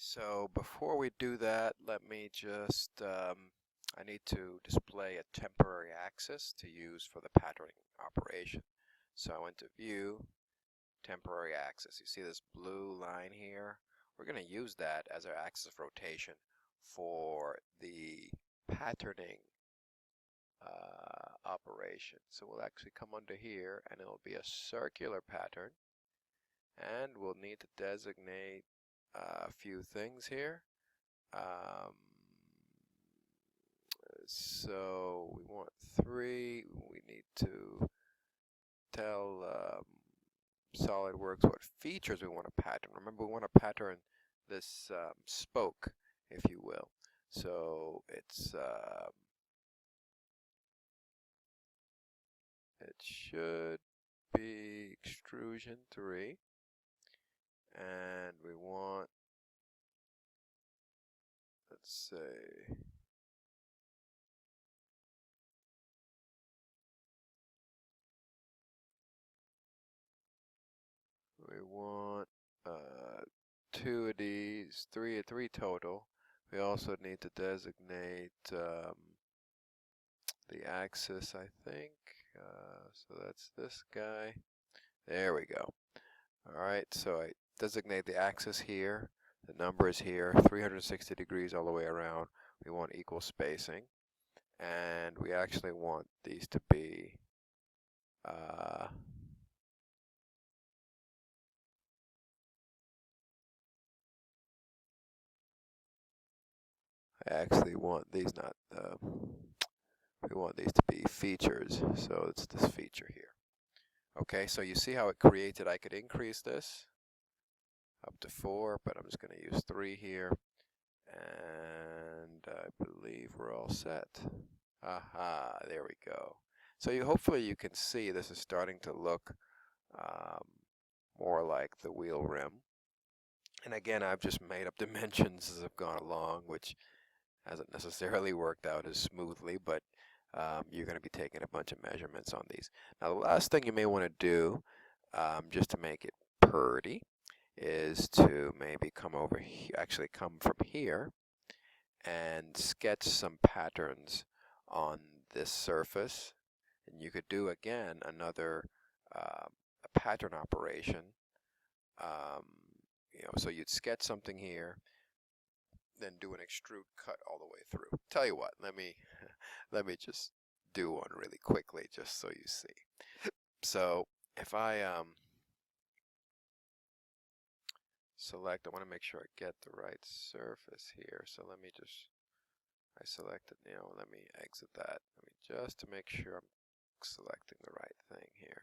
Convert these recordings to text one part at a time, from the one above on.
So before we do that, let me just, I need to display a temporary axis to use for the patterning operation. So I went to View, Temporary Axis. You see this blue line here? We're going to use that as our axis of rotation for the patterning operation. So we'll actually come under here and it'll be a circular pattern, and we'll need to designate a few things here. So we want 3. We need to tell SolidWorks what features we want to pattern. Remember, we want to pattern this spoke, if you will. So it's it should be extrusion 3, and we want, let's say, we want 2 of these, three total. We also need to designate the axis, I think. So that's this guy. There we go. Alright, so I designate the axis here. The number is here, 360 degrees all the way around. We want equal spacing. And we actually want these to be I actually want these not, we want these to be features, so it's this feature here. Okay, so you see how it created, I could increase this up to 4, but I'm just going to use 3 here, and I believe we're all set. Aha, there we go. So hopefully you can see this is starting to look more like the wheel rim. And again, I've just made up dimensions as I've gone along, which hasn't necessarily worked out as smoothly, but you're going to be taking a bunch of measurements on these. Now, the last thing you may want to do, just to make it pretty, is to maybe come over here, actually come from here, and sketch some patterns on this surface. And you could do, again, another a pattern operation. So you'd sketch something here, then do an extrude cut all the way through. Tell you what, let me just do one really quickly just so you see. So if I select, I want to make sure I get the right surface here. So let me just, I selected, let me exit that. Let me just to make sure I'm selecting the right thing here.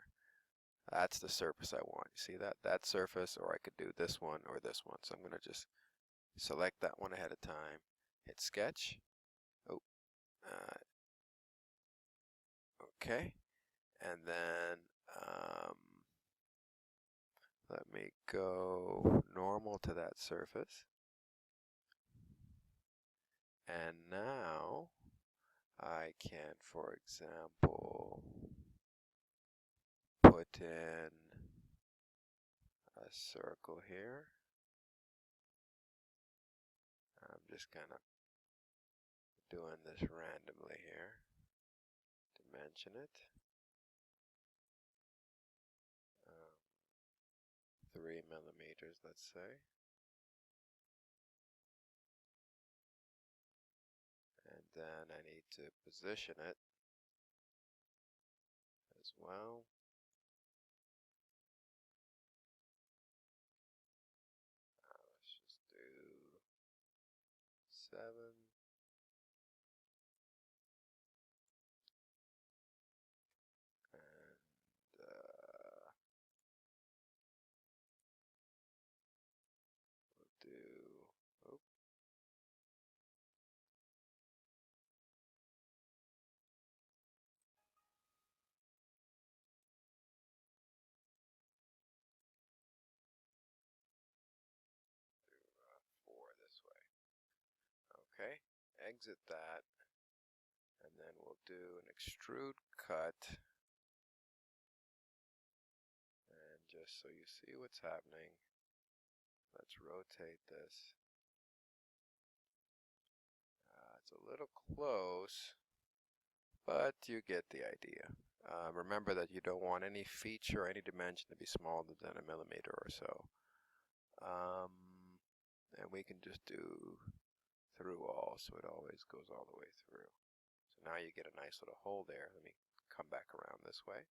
That's the surface I want. You see that surface, or I could do this one or this one. So I'm going to just select that one ahead of time, hit sketch. Okay, and then let me go normal to that surface. And now I can, for example, put in a circle here. I'm just kind of doing this randomly here. Dimension it. 3 millimeters, let's say. And then I need to position it as well. Let's just do 7. This way. Okay, exit that, and then we'll do an extrude cut, and just so you see what's happening, let's rotate this. It's a little close, but you get the idea. Remember that you don't want any feature or any dimension to be smaller than a millimeter or so. And we can just do through all, so it always goes all the way through. So now you get a nice little hole there. Let me come back around this way.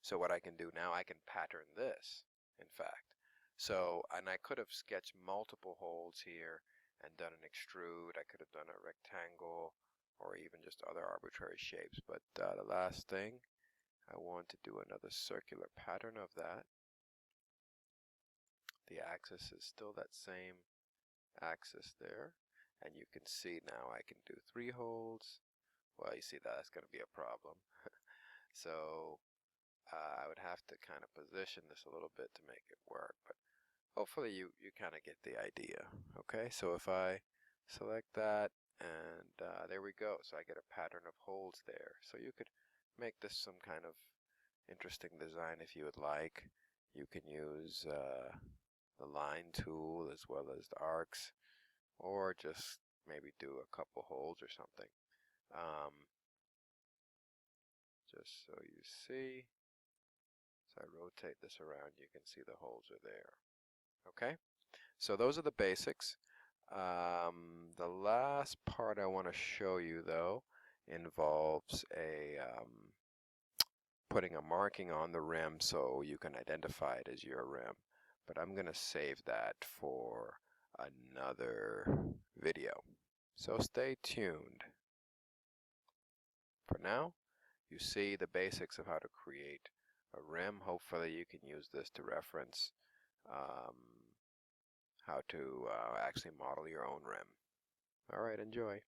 So what I can do now, I can pattern this, in fact. So, and I could have sketched multiple holes here and done an extrude. I could have done a rectangle or even just other arbitrary shapes. But the last thing, I want to do another circular pattern of that. The axis is still that same axis there. And you can see now I can do 3 holes. Well, you see that's going to be a problem. So I would have to kind of position this a little bit to make it work, but hopefully you kind of get the idea. Okay, so if I select that, and there we go. So I get a pattern of holes there. So you could make this some kind of interesting design if you would like. You can use the line tool as well as the arcs, or just maybe do a couple holes or something. Just so you see. So I rotate this around, you can see the holes are there. Okay, so those are the basics. The last part I want to show you, though, involves a putting a marking on the rim so you can identify it as your rim. But I'm going to save that for another video. So stay tuned. For now, you see the basics of how to create a rim. Hopefully you can use this to reference how to actually model your own rim. Alright, enjoy.